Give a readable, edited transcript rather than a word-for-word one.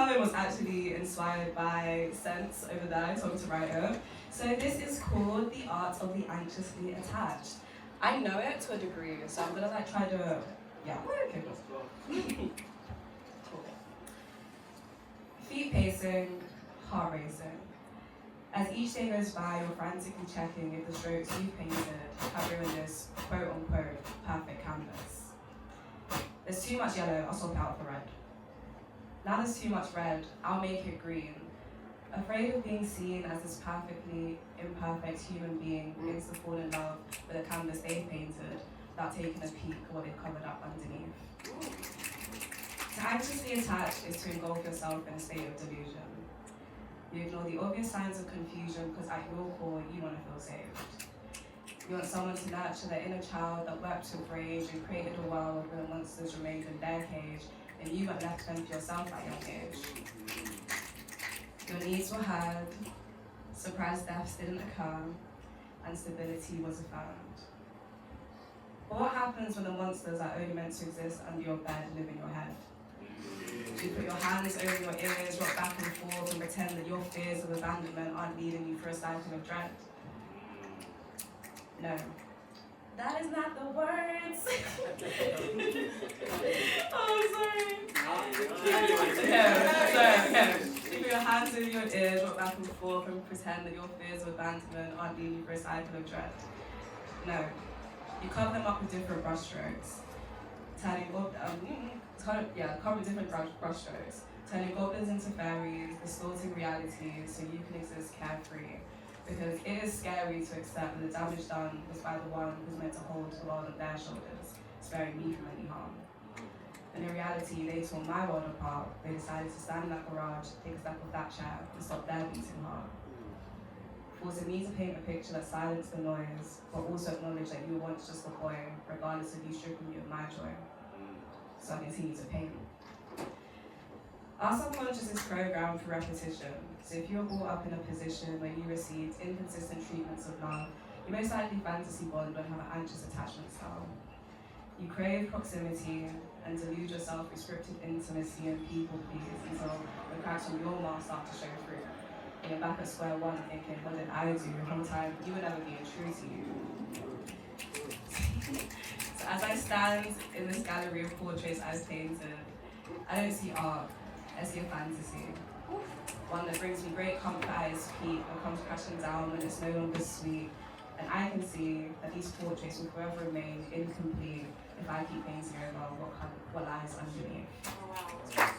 poem was actually inspired by Sense over there. I told him to write it. So this is called The Art of the Anxiously Attached. I know it to a degree, so I'm gonna try to, yeah, okay, cool. Feet pacing, heart racing. As each day goes by, you're frantically checking if the strokes you painted have ruined this quote-unquote perfect canvas. There's too much yellow, I'll swap it out for red. Now there's too much red, I'll make it green. Afraid of being seen as this perfectly imperfect human being begins to fall in love with a canvas they painted without taking a peek at what they've covered up underneath. To anxiously attach is to engulf yourself in a state of delusion. You ignore the obvious signs of confusion because at your core, you want to feel saved. You want someone to nurture the inner child that wept with rage and created a world where the monsters remained in their cage and you got left fend for yourself at young age. Your needs were heard, surprise deaths didn't occur, and stability was affirmed. But what happens when the monsters are only meant to exist under your bed live in your head? Do you put your hands over your ears, rock back and forth, and pretend that your fears of abandonment aren't leading you through a cycle of dread? No. That is not the words. Oh, sorry. Okay. You put your hands over your ears, rock back and forth, and pretend that your fears of abandonment aren't leading you through a cycle of dread. No. You cover them up with different brushstrokes. Cover with different brushstrokes. Turning goblins into fairies, distorting reality so you can exist carefree. Because it is scary to accept that the damage done was by the one who's meant to hold the world on their shoulders, sparing me from any harm. And in reality, they tore my world apart. They decided to stand in that garage, take a step off that chair, and stop their beating heart. Forcing me to paint a picture that silenced the noise, but also acknowledge that you were once just a boy, regardless of you stripping me of my joy. So I continue to paint. Our subconscious is programmed for repetition. So if you're brought up in a position where you received inconsistent treatments of love, you most likely fantasy bond and have an anxious attachment style. You crave proximity and delude yourself with scripted intimacy and people please until the cracks from your mask start to show through. And you're back at square one thinking, what did I do? The whole time you were never being true to you. So as I stand in this gallery of portraits I've painted, I don't see art, I see a fantasy. One that brings me great comfort at its peak and comes crashing down when it's no longer sweet. And I can see that these portraits will forever remain incomplete if I keep painting over what lies underneath. Oh, wow.